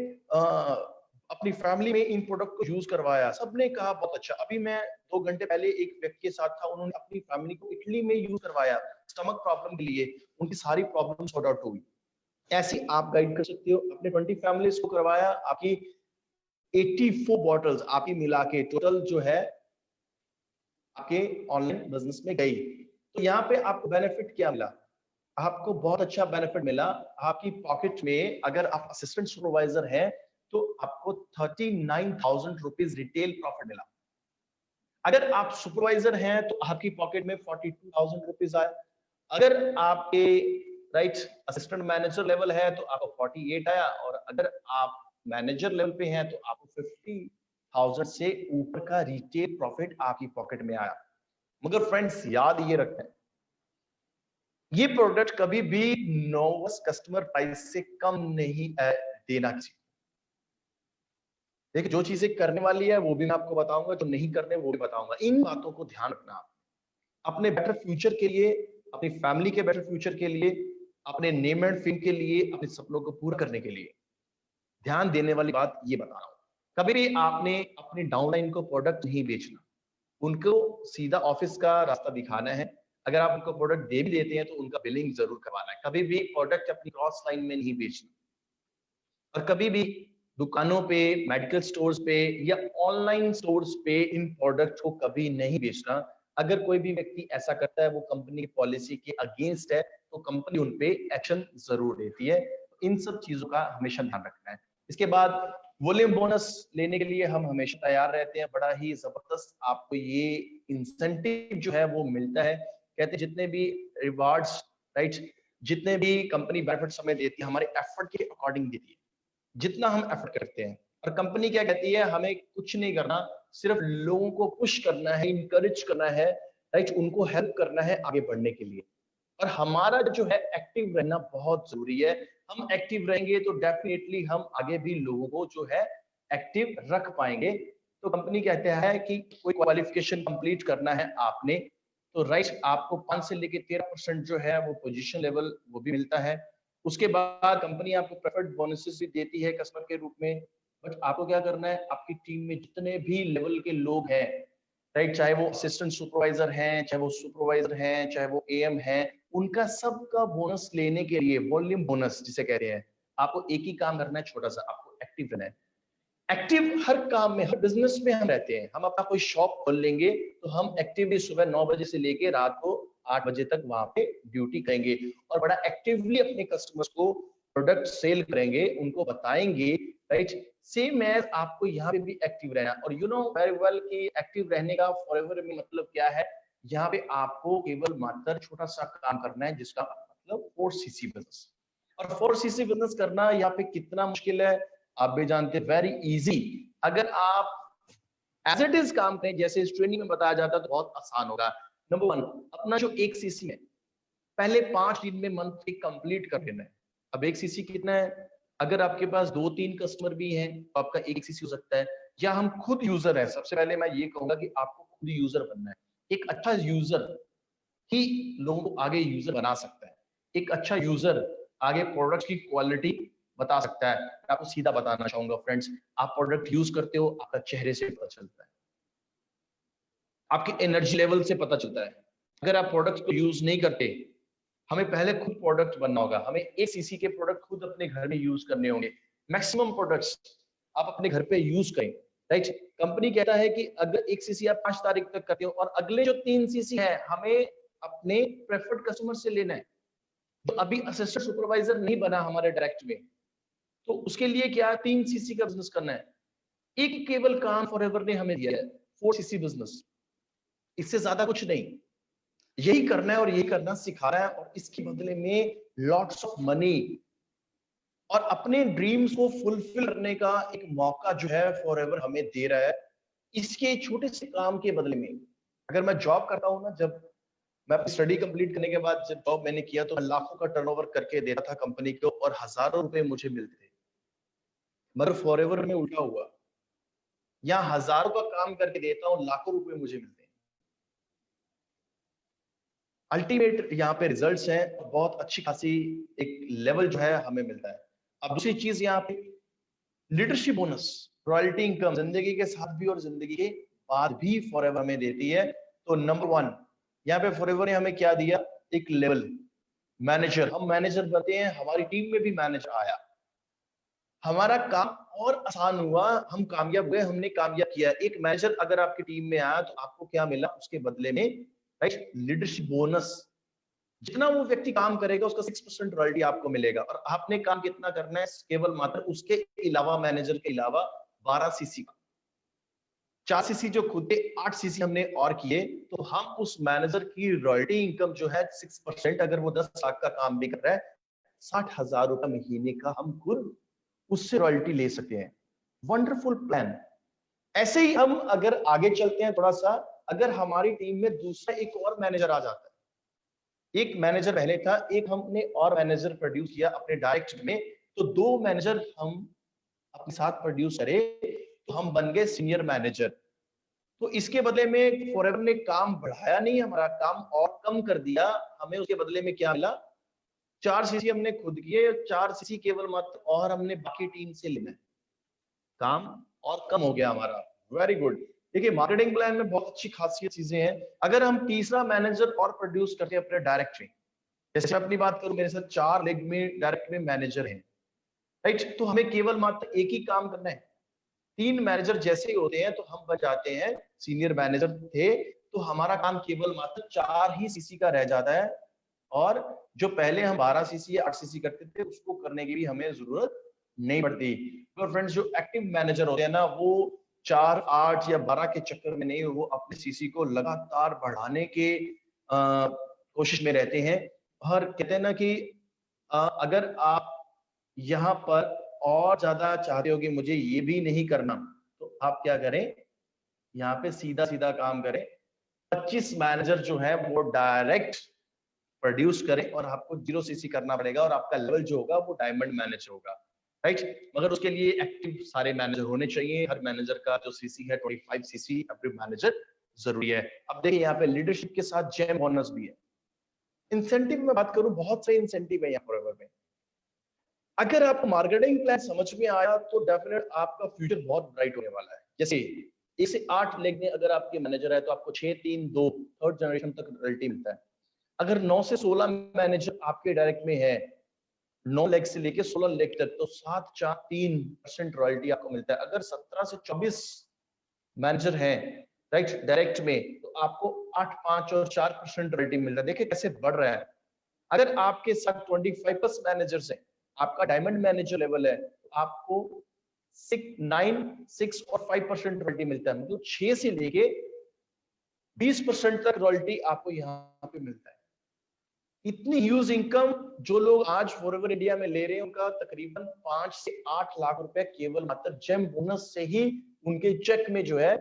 अपनी फैमिली में इन प्रोडक्ट को यूज करवाया, सबने कहा बहुत अच्छा। अभी मैं 2 घंटे पहले एक व्यक्ति के साथ था, उन्होंने अपनी फैमिली को इटली में यूज करवाया स्टमक प्रॉब्लम के लिए, उनकी सारी प्रॉब्लम सॉर्ट आउट हुई। ऐसे आप गाइड कर सकते हो। अपने 20 फैमिलीज को करवाया, आपकी 84 बॉटल्स आपकी मिला के टोटल जो है आपके ऑनलाइन बिजनेस में गई। तो यहाँ पे आपको बेनिफिट क्या मिला? आपको बहुत अच्छा बेनिफिट मिला। आपकी पॉकेट में अगर आप असिस्टेंट सुपरवाइजर हैं तो आपको 39,000 रुपीज रिटेल प्रॉफिट मिला। अगर आप सुपरवाइजर हैं तो आपकी पॉकेट में 42,000 रुपीज आया। अगर आपके राइट असिस्टेंट मैनेजर लेवल है तो आपको 48 आया, और अगर आप मैनेजर लेवल पे हैं तो आपको 50,000 से ऊपर का रिटेल प्रॉफिट आपकी पॉकेट में आया। मगर फ्रेंड्स याद ये रखें, ये प्रोडक्ट कभी भी नोवेस्ट कस्टमर प्राइस से कम नहीं देना चाहिए। देखिए, जो चीजें करने वाली है वो भी मैं आपको बताऊंगा, जो नहीं करने वो भी बताऊंगा। इन बातों को ध्यान रखना आप अपने बेटर फ्यूचर के लिए, अपनी फैमिली के बेटर फ्यूचर के लिए, अपने नेम एंड फेम के लिए, अपने सपनों को पूरा करने के लिए ध्यान देने वाली बात ये बता रहा हूं। कभी भी आपने अपनी डाउनलाइन को प्रोडक्ट नहीं बेचना, उनको सीधा ऑफिस का रास्ता दिखाना है। अगर आप उनको प्रोडक्ट दे भी देते हैं तो उनका बिलिंग जरूर करवाना है। कभी भी प्रोडक्ट अपनी क्रॉस लाइन में नहीं बेचना, और कभी भी दुकानों पे, मेडिकल स्टोर्स पे या ऑनलाइन स्टोर्स पे इन प्रोडक्ट को कभी नहीं बेचना। अगर कोई भी व्यक्ति ऐसा करता है वो कंपनी की पॉलिसी के अगेंस्ट है, तो कंपनी उन पे एक्शन जरूर लेती है। इन सब चीजों का हमेशा ध्यान रखना है। इसके बाद वॉल्यूम बोनस लेने के लिए हम हमेशा तैयार रहते हैं। बड़ा ही जबरदस्त आपको ये इंसेंटिव जो है वो मिलता है। कहते हैं जितने भी रिवार्ड्स, राइट, जितने भी कंपनी बेनिफिट्स हमें देती है हमारे एफर्ट के अकॉर्डिंग देती है, जितना हम एफर्ट करते हैं। और कंपनी क्या कहती है, हमें कुछ नहीं करना, सिर्फ लोगों को पुश करना है, इंकरेज करना है, राइट, उनको हेल्प करना है आगे बढ़ने के लिए। और हमारा जो है एक्टिव रहना बहुत जरूरी है। हम एक्टिव रहेंगे तो डेफिनेटली हम आगे भी लोगों को जो है एक्टिव रख पाएंगे। तो कंपनी कहते हैं कि कोई क्वालिफिकेशन कंप्लीट करना है आपने, तो राइट, आपको 5 से लेके 13% जो है वो पोजीशन लेवल वो भी मिलता है। उसके बाद कंपनी आपको प्रेफर्ड बोनसेस भी देती है कस्टमर के रूप में। बट आपको क्या करना है, आपकी टीम में जितने भी लेवल के लोग हैं, राइट, चाहे वो असिस्टेंट सुपरवाइजर हैं, चाहे वो सुपरवाइजर हैं, चाहे वो एएम हैं, उनका सबका बोनस लेने के लिए, वॉल्यूम बोनस जिसे कहते हैं, आपको एक ही काम करना है छोटा सा, आपको एक्टिव रहना है। एक्टिव हर काम में, हर बिजनेस में हम रहते हैं। हम अपना कोई शॉप खोल लेंगे तो हम एक्टिवली सुबह 9 बजे से लेके रात को 8 बजे तक वहां पे ड्यूटी करेंगे और बड़ा एक्टिवली अपने कस्टमर्स को प्रोडक्ट सेल करेंगे, उनको बताएंगे, राइट। सेम एज आपको यहाँ पे भी एक्टिव रहना। और यू नो वेरी वेल कि एक्टिव रहने का फॉरएवर में मतलब क्या है। यहाँ पे आपको केवल मात्र छोटा सा काम करना है जिसका मतलब 4cc बिजनेस। और 4cc बिजनेस करना यहाँ पे कितना मुश्किल है आप भी जानते हैं, वेरी इजी। अगर आप एज इट इज काम करें जैसे इस ट्रेनिंग में बताया जाता है तो बहुत आसान होगा। नंबर 1, अपना जो 1cc है पहले 5 दिन में मंथ कंप्लीट कर लेना है। अब 1cc कितना है, अगर आपके पास 2-3 कस्टमर भी हैं तो आपका 1cc हो सकता है, या हम खुद यूजर है। सबसे पहले मैं ये कहूंगा कि आपको खुद यूजर बनना है। एक अच्छा यूजर ही लोगों को आगे यूजर बना सकता है। एक अच्छा यूजर आगे प्रोडक्ट की क्वालिटी बता सकता है। मैं आपको सीधा बताना चाहूंगा फ्रेंड्स, आप प्रोडक्ट यूज करते हो, आपका चेहरे से पता चलता है, आपके एनर्जी लेवल से पता चलता है। अगर आप प्रोडक्ट को यूज नहीं करते, हमें पहले खुद प्रोडक्ट बनना होगा। हमें 1cc के प्रोडक्ट खुद अपने घर में यूज करने होंगे। मैक्सिमम प्रोडक्ट्स आप अपने घर पे यूज करें, राइट। कंपनी कहता है कि अगर 1cc आप 5 तारीख तक करते हो और अगले जो 3cc है हमें अपने प्रेफर्ड कस्टमर से लेना है। तो अभी असिस्टेंट सुपरवाइजर नहीं बना हमारे डायरेक्ट में, तो उसके लिए क्या 3cc का बिजनेस करना है। एक केवल काम फॉरएवर ने हमें दिया है, 4cc बिजनेस, इससे ज्यादा कुछ नहीं। यही करना है और यही करना सिखाना है, और इसके बदले में लॉट्स ऑफ मनी और अपने ड्रीम्स को फुलफिल करने का एक मौका जो है फॉरएवर हमें दे रहा है। इसके छोटे से काम के बदले में, अगर मैं जॉब करता हूं ना, जब मैं अपनी स्टडी कंप्लीट करने के बाद जब जॉब मैंने किया तो मैं लाखों का टर्नओवर करके देता था कंपनी को और हजारों रुपए मुझे मिलते थे। मगर फॉरएवर में उल्टा हुआ, यहाँ हजारों का काम करके देता हूं, लाखों रुपए मुझे मिलते हैं। अल्टीमेट यहाँ पे रिजल्ट्स हैं, बहुत अच्छी खासी एक लेवल जो है हमें मिलता है। अब दूसरी चीज यहाँ पे लीडरशिप बोनस, रॉयल्टी इनकम जिंदगी के साथ भी और जिंदगी के बाद भी फॉरएवर हमें देती है। तो नंबर 1 यहाँ पे फॉरएवर ने हमें क्या दिया, एक लेवल मैनेजर। हम मैनेजर बनते हैं, हमारी टीम में भी मैनेजर आया, हमारा काम और आसान हुआ, हम कामयाब हुए, हमने कामयाब किया। एक मैनेजर अगर आपकी टीम में आया तो आपको क्या मिला उसके बदले में, राइट, लीडरशिप बोनस। जितना वो व्यक्ति काम करेगा उसका 6% रॉयल्टी आपको मिलेगा। और आपने काम कितना करना है, केवल मात्र उसके अलावा, मैनेजर के अलावा 12cc का। 4 सीसी जो खुद के 8 सीसी हमने और किए, तो हम उस मैनेजर की रॉयल्टी इनकम जो है 6%, अगर वो 10 लाख का काम भी कर रहा है, 60,000 रुपए महीने का हम खुद उससे रॉयल्टी ले सकते हैं। Wonderful plan. ऐसे ही हम अगर आगे चलते हैं थोड़ा सा, अगर हमारी टीम में दूसरा एक और मैनेजर आ जाता है, एक मैनेजर पहले था, एक हमने और मैनेजर प्रोड्यूस किया अपने डायरेक्ट में, तो 2 मैनेजर हम अपने साथ प्रोड्यूस करें, तो हम बन गए सीनियर मैनेजर। तो इसके बदले में फॉरएवर ने काम बढ़ाया नहीं, हमारा काम और कम कर दिया। हमें उसके बदले में क्या मिला? 4 सीसी हमने खुद किए, 4 सीसी केवल मात्र और हमने बाकी टीम से लेना है, काम और कम हो गया हमारा। Very good. देखिए, मार्केटिंग प्लान में बहुत अच्छी खासियत चीजें हैं। अगर हम तीसरा मैनेजर और प्रोड्यूस करते हैं अपने डायरेक्ट में, जैसे अपनी बात करूं, मेरे साथ 4 लेग में डायरेक्ट में मैनेजर हैं, राइट? तो हमें केवल मात्र एक ही काम करना है। 3 मैनेजर जैसे ही होते हैं तो हम बन जाते हैं सीनियर मैनेजर थे, तो हमारा काम केवल मात्र 4 ही सीसी का रह जाता है, और जो पहले हम 12 सीसी या 8 सीसी करते थे उसको करने की भी हमें जरूरत नहीं पड़ती। तो फ्रेंड्स, जो एक्टिव मैनेजर होते हैं ना, वो 4, 8 या 12 के चक्कर में नहीं, वो अपने सीसी को लगातार बढ़ाने के कोशिश में रहते हैं। और कहते हैं ना कि अगर आप यहाँ पर और ज्यादा चाहते हो कि मुझे ये भी नहीं करना, तो आप क्या करें, यहाँ पे सीधा सीधा काम करें। 25 मैनेजर जो है वो डायरेक्ट प्रोड्यूस करें, और आपको 0 सीसी करना पड़ेगा, और आपका लेवल जो होगा वो डायमंड मैनेजर होगा, राइट? मगर उसके लिए एक्टिव सारे मैनेजर होने चाहिए। हर मैनेजर का जो सीसी है 25 सीसी एक्टिव मैनेजर जरूरी है। अब देखिए, यहाँ पे लीडरशिप के साथ जेम बोनस भी है। इंसेंटिव में बात करूं, बहुत सारे इंसेंटिव है यहाँ फॉरएवर में। अगर आपको मार्केटिंग प्लान समझ में आया तो डेफिनेट आपका फ्यूचर बहुत ब्राइट होने वाला है। जैसे 1 से 8 लेग में अगर आपके मैनेजर है तो आपको 6, 3, 2 थर्ड जनरेशन तक रॉयल्टी मिलता है। अगर 9 से 16 मैनेजर आपके डायरेक्ट में है, 9 लेग से लेके 16 लेग तक, तो 7, 4, 3% रॉयल्टी आपको मिलता है। अगर 17 से 24 मैनेजर हैं, राइट, डायरेक्ट में, तो आपको 8, 5 और 4% रॉयल्टी मिल रहा है। देखिए कैसे बढ़ रहा है। अगर आपके साथ 25+ मैनेजर्स हैं, आपका डायमंड मैनेजर लेवल है, तो आपको 6, 9, 6 और 5% रॉयल्टी मिलता है। मतलब 6 से लेके 20% तक रॉयल्टी आपको यहाँ पे मिलता है। इतनी ह्यूज इनकम जो लोग आज फॉरएवर इंडिया में ले रहे हैं, उनका तकरीबन 5 से 8 लाख रुपए केवल मात्र जेम बोनस से ही उनके चेक में जो है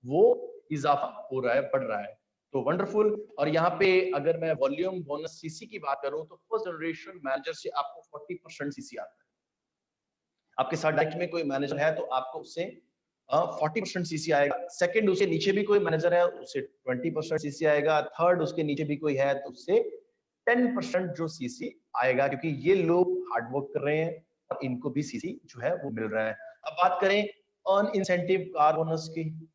वो इजाफा हो रहा है, बढ़ रहा है। तो वंडरफुल। और यहाँ पे अगर मैं वॉल्यूम बोनस सीसी की बात करूं, तो फर्स्ट जनरेशन मैनेजर से आपको 40% सीसी आता है। आपके साथ डायरेक्ट में कोई मैनेजर है तो आपको उससे 40% सीसी आएगा। सेकंड, उसके नीचे भी कोई मैनेजर है, उससे 20% सीसी आएगा। थर्ड, उसके नीचे भी कोई है तो उससे 10% जो सीसी आएगा, क्योंकि ये लोग हार्डवर्क कर रहे हैं और इनको भी सीसी जो है वो मिल रहा है। अब बात करें अर्न इंसेंटिव कार बोनस की।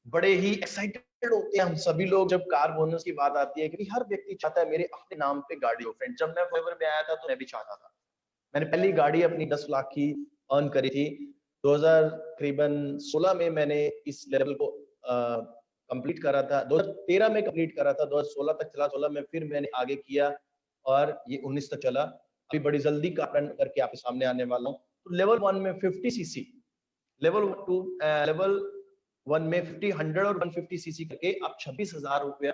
बड़े ही एक्साइटेड होते हैं हम सभी लोग जब कार बोनस की बात आती है, क्योंकि हर व्यक्ति चाहता है मेरे अपने नाम पे गाड़ी हो। फ्रेंड, जब मैं फॉरएवर में आया था तो मैं भी चाहता था। मैंने पहली गाड़ी अपनी 10 लाख की अर्न करी थी। 2016 में मैंने इस लेवल को कंप्लीट करा था। 2013 में कंप्लीट करा था, 2016 तक चला। 16 में फिर मैंने आगे किया और ये 19 तक चला। अभी बड़ी जल्दी कारण करके आपके सामने आने वाला हूँ। तो लेवल 1 में 50 सीसी, लेवल 1 में 50, 100 और 150 सीसी करके आप 26,000 रुपया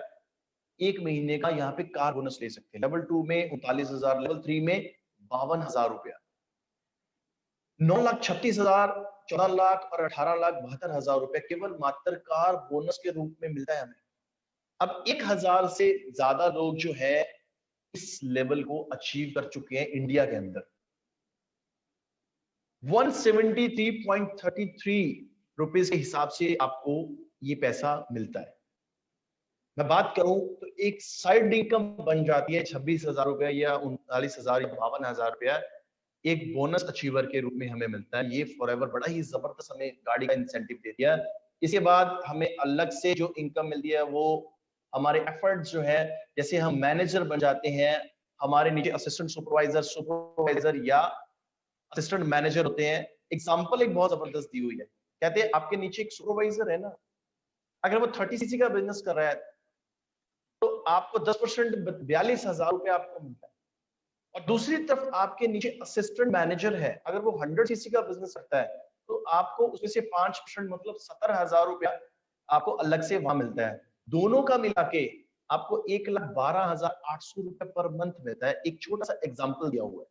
एक महीने का यहाँ पे कार बोनस ले सकते हैं। लेवल 2 में 39,000, लेवल 3 में 52,000 रुपया। 9,36,000, 14 लाख और 18,72,000 रुपए केवल मात्र कार बोनस के रूप में मिलता है हमें। अब 1,000 से ज्यादा लोग जो है इस लेवल को अचीव कर चुके हैं इंडिया के अंदर। 173.33 रुपीज के हिसाब से आपको ये पैसा मिलता है। मैं बात करूं तो एक साइड इनकम बन जाती है 26,000 रुपया या 39,000 या 52,000 रुपया एक बोनस अचीवर के रूप में हमें मिलता है। ये फॉरएवर बड़ा ही जबरदस्त हमें गाड़ी का इंसेंटिव दे दिया। इसके बाद हमें अलग से जो इनकम मिलती है वो हमारे एफर्ट्स जो है, जैसे हम मैनेजर बन जाते हैं, हमारे नीचे असिस्टेंट सुपरवाइजर या असिस्टेंट मैनेजर होते हैं। एग्जाम्पल एक बहुत जबरदस्त दी हुई है। कहते हैं आपके नीचे एक सुपरवाइजर है ना, अगर वो 30 सीसी का बिजनेस कर रहा है तो आपको 10% 42,000 रुपया आपको मिलता है। और दूसरी तरफ आपके नीचे असिस्टेंट मैनेजर है, अगर वो 100 सीसी का बिजनेस करता है तो आपको उसमें से 5% मतलब 70,000 रुपया आपको अलग से वहां मिलता है। दोनों का मिला के आपको 1,12,800 रुपए पर मंथ मिलता है। एक छोटा सा एग्जाम्पल दिया हुआ है।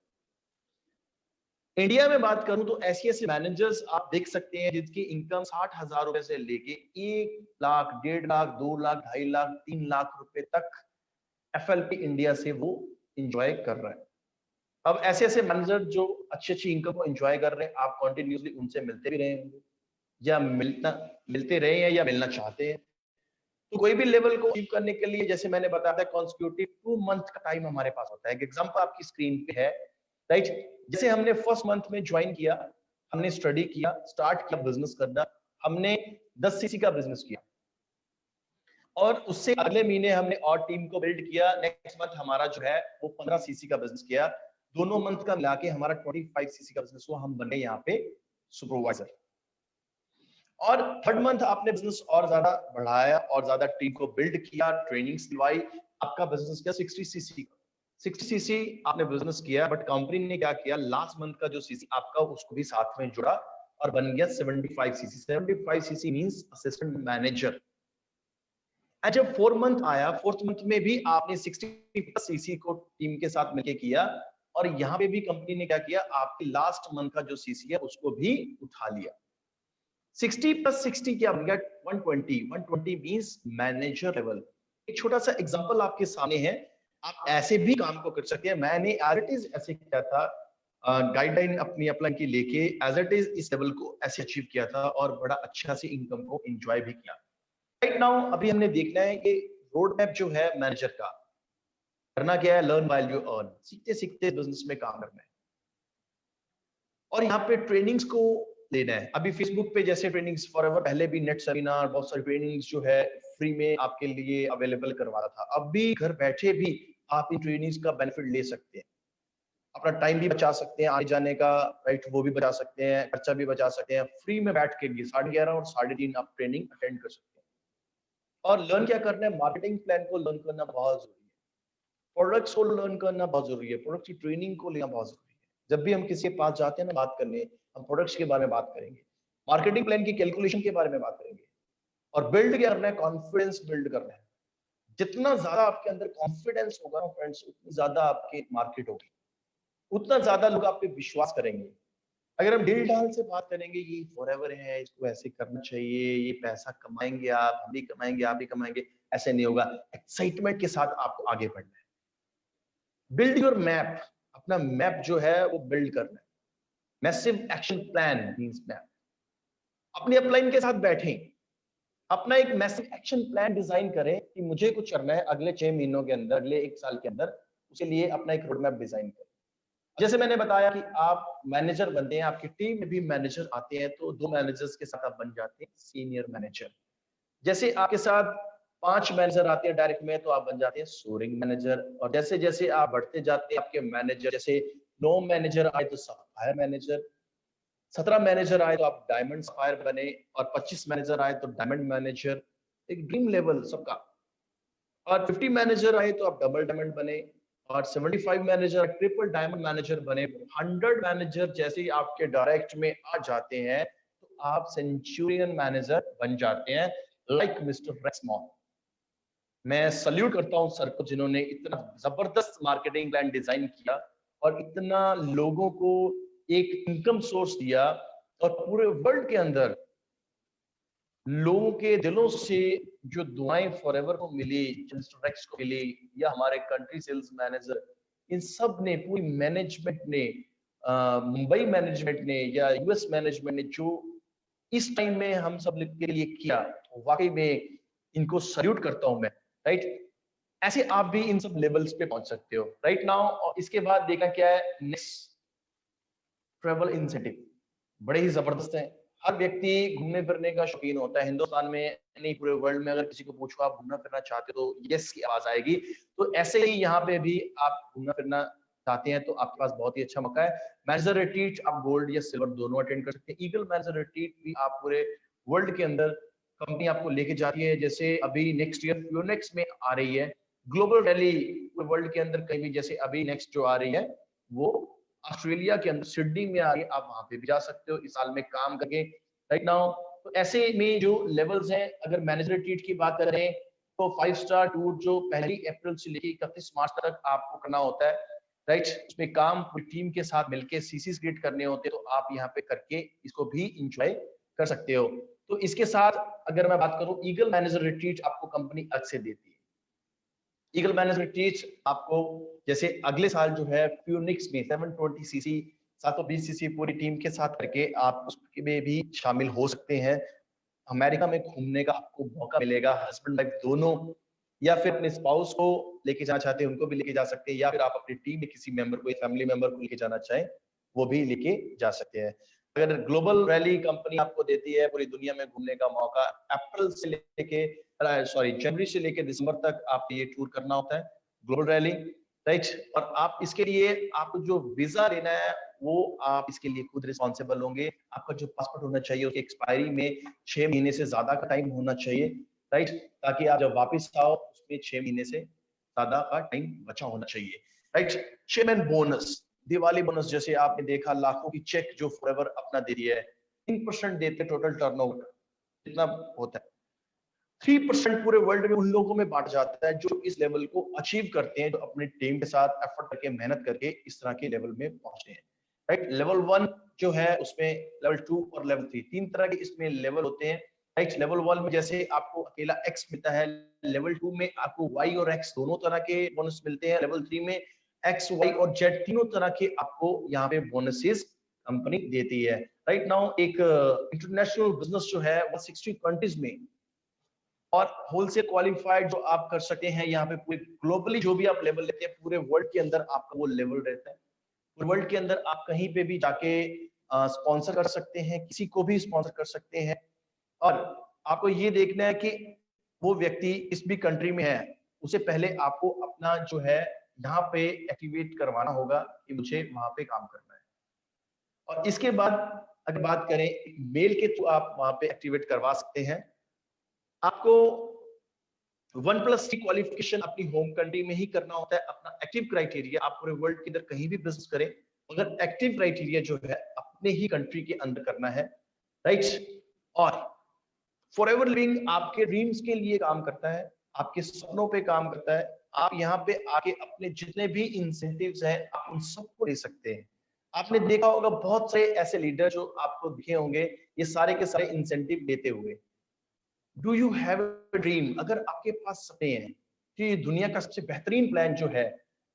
इंडिया में बात करूं तो ऐसे ऐसे मैनेजर्स आप देख सकते हैं जिनकी इनकम 60,000 रुपए से लेके 1 लाख, 1.5 लाख, 2 लाख, 2.5 लाख, 3 लाख रुपए तक एफएलपी इंडिया से वो इंजॉय कर रहा है। अब ऐसे ऐसे मैनेजर जो अच्छी अच्छी इनकम को एंजॉय कर रहे हैं, आप कंटिन्यूअसली उनसे मिलते भी रहे होंगे या मिलते रहे हैं या मिलना चाहते हैं। तो कोई भी लेवल को अचीव करने के लिए जैसे मैंने बताया था कॉन्सिक्यूटिव 2 मंथ का टाइम हमारे पास होता है। एक एग्जांपल आपकी स्क्रीन पे है, राइट। जैसे हमने फर्स्ट मंथ में ज्वाइन किया, हमने स्टडी किया, स्टार्ट किया बिजनेस करना, हमने 10 सीसी का बिजनेस किया और उससे अगले महीने हमने और टीम को बिल्ड किया। नेक्स्ट मंथ हमारा जो है वो 15 सीसी का बिजनेस किया। दोनों मंथ का मिला के हमारा 25 सीसी का बिजनेस हुआ। हम बने यहाँ पे सुपरवाइजर। और थर्ड मंथ आपने बिजनेस और ज्यादा बढ़ाया और ज्यादा टीम को बिल्ड किया, ट्रेनिंग्स दिलवाई, आपका बिजनेस किया 60 सीसी। 60 सीसी आपने बिजनेस किया, बट कंपनी ने क्या किया, लास्ट मंथ का जो सीसी आपका उसको भी साथ में जुड़ा और बन गया 75 CC. 75 CC means assistant manager. जब 4 मंथ आया, 4th मंथ में भी आपने 60 सीसी को टीम के साथ मिलकर किया और यहाँ पे भी कंपनी ने क्या किया, आपके लास्ट मंथ का जो सीसी है उसको भी उठा लिया। 60 + 60 क्या बन गया, 120। 120 मींस मैनेजर लेवल। एक छोटा सा एग्जांपल आपके सामने है, आप ऐसे भी काम को कर सकते हैं। मैंने एज इट इज ऐसे किया था, गाइडलाइन अपनी अप्लाई की लेके एज इट इज इस लेवल को ऐसे अचीव किया था और बड़ा अच्छा से इनकम को एंजॉय भी किया। राइट नाउ अभी हमने देखना है कि रोड मैप जो है मैनेजर का करना क्या है, लर्न व्हाइल यू अर्न। सीखते सीखते बिजनेस में काम करना है और यहाँ पे ट्रेनिंग्स को लेना है। अभी फेसबुक पे जैसे ट्रेनिंग्स फॉरएवर, पहले भी नेट सेमिनार, बहुत सारी ट्रेनिंग्स जो है फ्री में आपके लिए अवेलेबल करवा रहा था। अब भी घर बैठे भी आप इन ट्रेनिंग्स का बेनिफिट ले सकते हैं, अपना टाइम भी बचा सकते हैं, आने जाने का राइट वो भी बचा सकते हैं, खर्चा भी बचा सकते हैं। फ्री में बैठ के भी 11:30 और 3:30 आप ट्रेनिंग अटेंड कर सकते हैं। और लर्न क्या करना है, मार्केटिंग प्लान को लर्न करना बहुत जरूरी है, प्रोडक्ट्स को लर्न करना बहुत जरूरी है, प्रोडक्ट की ट्रेनिंग को लेना बहुत जरूरी है। जब भी हम किसी के पास जाते हैं ना बात करने, हम प्रोडक्ट्स के बारे में बात करेंगे, मार्केटिंग प्लान की कैलकुलेशन के बारे में बात करेंगे और बिल्ड क्या करना है, कॉन्फिडेंस बिल्ड करना है। जितना ज्यादा आपके अंदर कॉन्फिडेंस होगा ना फ्रेंड्स, उतनी ज्यादा आपकी मार्केट होगी, उतना ज्यादा लोग आप पे विश्वास करेंगे। अगर हम दिल डाल से बात करेंगे, ये फॉरएवर है, इसको ऐसे करना चाहिए, ये पैसा कमाएंगे आप, हम भी कमाएंगे, आप भी कमाएंगे, ऐसे नहीं होगा। एक्साइटमेंट के साथ आपको आगे बढ़ना है। बिल्ड योर मैप, अपना मैप जो है वो बिल्ड करना है। Massive action plan means map. अपनी अपलाइन के साथ बैठें, अपना एक मैसिव एक्शन प्लान डिजाइन करें कि मुझे कुछ करना है अगले 6 महीनों के अंदर, अगले 1 साल के अंदर, उसके लिए अपना एक रोड मैप डिजाइन करें। जैसे मैंने बताया कि आप मैनेजर बनते हैं, आपकी टीम में भी मैनेजर आते हैं, तो 2 मैनेजर्स के साथ आप बन जाते हैं सीनियर मैनेजर। जैसे आपके साथ 5 मैनेजर आते हैं डायरेक्ट में, तो आप बन जाते हैं सोरिंग मैनेजर। और जैसे जैसे आप बढ़ते जाते हैं, आपके मैनेजर जैसे 9 मैनेजर आए तो सफायर मैनेजर, 17 मैनेजर आए तो आप डायमंड सफायर बने और 25 मैनेजर आए तो डायमंड मैनेजर। एक ड्रीम लेवल सबका। और 50 मैनेजर आए तो आप डबल डायमंड बने और 75 मैनेजर ट्रिपल डायमंड मैनेजर बने। 100 मैनेजर जैसे ही आपके डायरेक्ट में आ जाते हैं तो आप सेंचुरियन मैनेजर बन जाते हैं, लाइक मिस्टर रेक्समॉन। मैं सल्यूट करता हूं सर को, जिन्होंने इतना जबरदस्त मार्केटिंग प्लान डिजाइन किया और इतना लोगों को एक इनकम सोर्स दिया और पूरे वर्ल्ड के अंदर लोगों के दिलों से जो दुआएं फॉरएवर को मिली, मिस्टर रेक्स को मिली या हमारे कंट्री सेल्स मैनेजर, इन सब ने, पूरी मैनेजमेंट ने, मुंबई मैनेजमेंट ने या यूएस मैनेजमेंट ने जो इस टाइम में हम सब के लिए किया, वाकई में इनको सल्यूट करता हूं मैं। राइट, ऐसे आप भी इन सब लेवल्स पे पहुंच सकते हो। राइट नाउ, और इसके बाद देखा क्या है, नेक्स्ट ट्रेवल इंसेंटिव बड़े ही जबरदस्त है। हर व्यक्ति घूमने फिरने का शौकीन होता है, हिंदुस्तान में नहीं पूरे वर्ल्ड में। अगर किसी को पूछो आप घूमना फिरना चाहते हो तो यस की आवाज आएगी। तो ऐसे ही यहाँ पे भी आप घूमना फिरना चाहते हैं तो आपके पास बहुत ही अच्छा मौका है। मैनेजर रिट्रीट आप गोल्ड या सिल्वर दोनों अटेंड कर सकते हैं। ईगल मैनेजर रिट्रीट भी आप पूरे वर्ल्ड के अंदर कंपनी आपको लेके जाती है। जैसे अभी नेक्स्ट ईयर फ्यूनेक्स में आ रही है ग्लोबल रैली, वर्ल्ड के अंदर कहीं भी, जैसे अभी नेक्स्ट जो आ रही है वो ऑस्ट्रेलिया के अंदर सिडनी में आगे आप वहां पे भी जा सकते हो इस साल में काम करके राइट नाउ। तो ऐसे में जो लेवल्स हैं, अगर मैनेजर रिट्रीट की बात करें तो 5 स्टार टूर जो 1 अप्रैल से लेकर 31 मार्च तक आपको करना होता है राइट। उसमें काम पूरी टीम के साथ मिलके सीसीज क्रिएट करने होते हैं, तो आप यहाँ पे करके इसको भी इंजॉय कर सकते हो। तो इसके साथ अगर मैं बात करूं, ईगल मैनेजर रिट्रीट आपको कंपनी अलग से देती है। ईगल मैनेजर रिट्रीट आपको जैसे अगले साल जो है फ्यूनिक्स में 720 सीसी 720 सीसी पूरी टीम के साथ करके आप उसमें भी शामिल हो सकते हैं। अमेरिका में घूमने का आपको मौका मिलेगा, हस्बैंड वाइफ दोनों, या फिर अपने स्पाउस को लेके जाना चाहते हैं उनको भी लेके जा सकते हैं, या फिर आप अपनी टीम में किसी मेंबर को, फैमिली मेंबर को लेके जाना चाहें वो भी लेके जा सकते हैं। अगर ग्लोबल रैली कंपनी आपको देती है पूरी दुनिया में घूमने का मौका, अप्रैल से लेके जनवरी से लेके दिसंबर तक आप ये टूर करना होता है ग्लोबल रैली राइट। और आप इसके लिए आपको जो वीजा लेना है वो आप इसके लिए खुद रिस्पॉन्सिबल होंगे। आपका जो पासपोर्ट होना चाहिए उसकी एक्सपायरी में 6 महीने से ज्यादा का टाइम होना चाहिए राइट, ताकि आप जब वापस आओ उसमें 6 महीने से ज्यादा का टाइम बचा होना चाहिए right. Chairman bonus, Diwali bonus जैसे आपने देखा लाखों की चेक जो फॉरएवर अपना दे रही है, 3% देते टोटल टर्नओवर कितना होता है, 3% पूरे वर्ल्ड में उन लोगों में बांट जाता है जो इस लेवल को अचीव करते हैं, जो अपनी टीम के साथ एफर्ट करके मेहनत करके इस तरह के लेवल में पहुंचते हैं राइट। लेवल 1 जो है उसमें लेवल 2 और लेवल 3 तीन तरह के इसमें लेवल होते हैं राइट। लेवल 1 में जैसे आपको अकेला X मिलता है, लेवल 2 में आपको Y और X दोनों तरह के बोनस मिलते हैं, लेवल 3 में X, Y और Z तीनों तरह के आपको यहाँ पे बोनसेस कंपनी देती है राइट नाउ। एक इंटरनेशनल बिजनेस जो है 160 कंट्रीज में और होलसेल क्वालिफाइड जो आप कर सकते हैं यहाँ पे पूरे ग्लोबली जो भी आप लेवल लेते हैं पूरे वर्ल्ड के अंदर आपका वो लेवल रहता है। पूरे वर्ल्ड के अंदर आप कहीं पे भी जाके स्पॉन्सर कर सकते हैं, किसी को भी स्पॉन्सर कर सकते हैं, और आपको ये देखना है कि वो व्यक्ति इस भी कंट्री में है उसे पहले आपको अपना जो है यहाँ पे एक्टिवेट करवाना होगा कि मुझे वहां पे काम करना है। और इसके बाद अगर बात करें मेल के थ्रू आप वहां पे एक्टिवेट करवा सकते हैं। आपको 1+3 क्वालिफिकेशन अपनी होम कंट्री में ही करना होता है। अपना एक्टिव क्राइटेरिया आप पूरे वर्ल्ड के अंदर कहीं भी बिजनेस करें मगर एक्टिव क्राइटेरिया जो है अपने ही कंट्री के अंदर करना है राइट। और फॉरएवर लिविंग आपके ड्रीम्स के लिए काम करता है, आपके सपनों पे काम करता है। आप यहाँ पे आके अपने जितने भी इंसेंटिव्स हैं आप उन सबको ले सकते हैं। आपने देखा होगा बहुत सारे ऐसे लीडर जो आपको दिखे होंगे ये सारे के सारे इंसेंटिव देते हुए। Do you have a dream? अगर आपके पास सपने हैं कि दुनिया का सबसे बेहतरीन प्लान जो है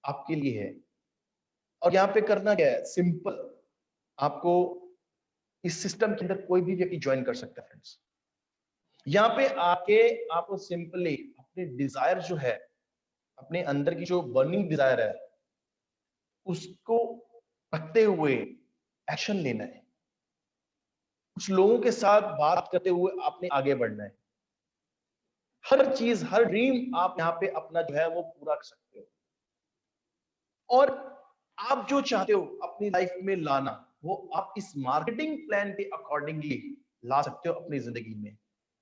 आपके लिए है, और यहाँ पे करना क्या है, सिंपल, आपको इस सिस्टम के अंदर कोई भी व्यक्ति ज्वाइन कर सकता है फ्रेंड्स। यहाँ पे आके आपको सिंपली अपने डिजायर जो है, अपने अंदर की जो बर्निंग डिजायर है उसको रखते हुए एक्शन लेना है। कुछ लोगों के साथ बात करते हुए आपने आगे बढ़ना है। हर चीज, हर ड्रीम आप यहाँ पे अपना जो है वो पूरा कर सकते हो, और आप जो चाहते हो अपनी लाइफ में लाना वो आप इस मार्केटिंग प्लान के अकॉर्डिंगली ला सकते हो अपनी जिंदगी में।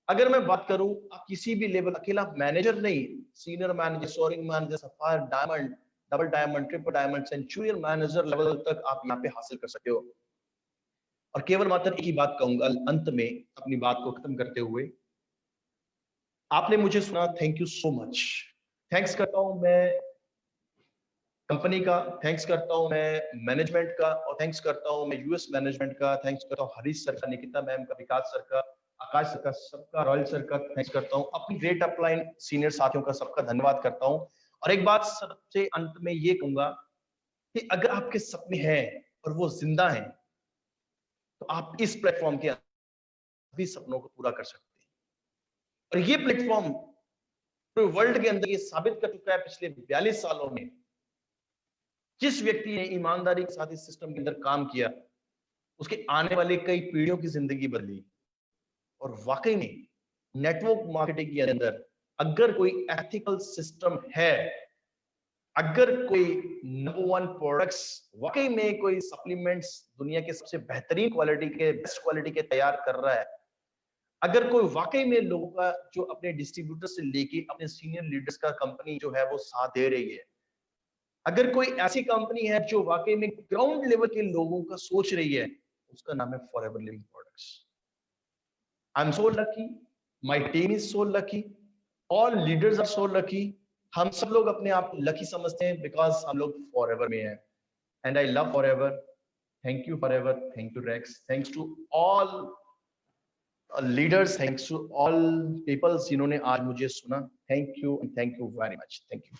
अगर मैं बात करूं, आप किसी भी लेवल, अकेला मैनेजर नहीं, senior manager, soaring manager, sapphire, diamond, double diamond, triple diamond, centurion manager level तक आप यहाँ पे हासिल कर सकते हो। और केवल मात्र एक ही बात कहूंगा अंत में अपनी बात को खत्म करते हुए, आपने मुझे सुना, thank you so much. Thanks करता हूं मैं कंपनी का, थैंक्स करता हूं मैं मैनेजमेंट का, और थैंक्स करता हूं मैं यूएस मैनेजमेंट का, थैंक्स करता हूं हरीश सर का, निकिता मैम का, विकास सर का, आकाश सर का, सबका, रॉयल सर का थैंक्स करता हूं। अपनी ग्रेट अपलाइन सीनियर साथियों का सबका धन्यवाद करता हूं। और एक बात सबसे अंत में ये कहूंगा कि अगर आपके सपने हैं और वो जिंदा हैं तो आप इस प्लेटफॉर्म के भी सपनों को पूरा कर सकते हैं। और ये प्लेटफॉर्म पूरे वर्ल्ड के अंदर ये साबित कर चुका है पिछले 42 सालों में, जिस व्यक्ति ने ईमानदारी के साथ इस सिस्टम के अंदर काम किया उसके आने वाले कई पीढ़ियों की जिंदगी बदली। और वाकई में नेटवर्क मार्केटिंग के अंदर अगर कोई एथिकल सिस्टम है, अगर कोई नंबर 1 प्रोडक्ट्स, वाकई में कोई सप्लीमेंट्स दुनिया के सबसे बेहतरीन क्वालिटी के, बेस्ट क्वालिटी के तैयार कर रहा है, अगर कोई वाकई में लोगों का जो अपने डिस्ट्रीब्यूटर से लेके अपने सीनियर लीडर्स का कंपनी जो है वो साथ दे रही है, अगर कोई ऐसी कंपनी है जो वाकई में ग्राउंड लेवल के लोगों का सोच रही है, उसका नाम है Forever Living products. I am so lucky, my team is so lucky, all leaders are so lucky. हम सब लोग अपने आप लकी समझते हैं बिकॉज हम लोग फॉरएवर में हैं, and I love Forever. Thank you Forever, thank you Rex, thanks to all leaders, thanks to all peoples जिन्होंने आज मुझे सुना। Thank you and thank you very much, thank you.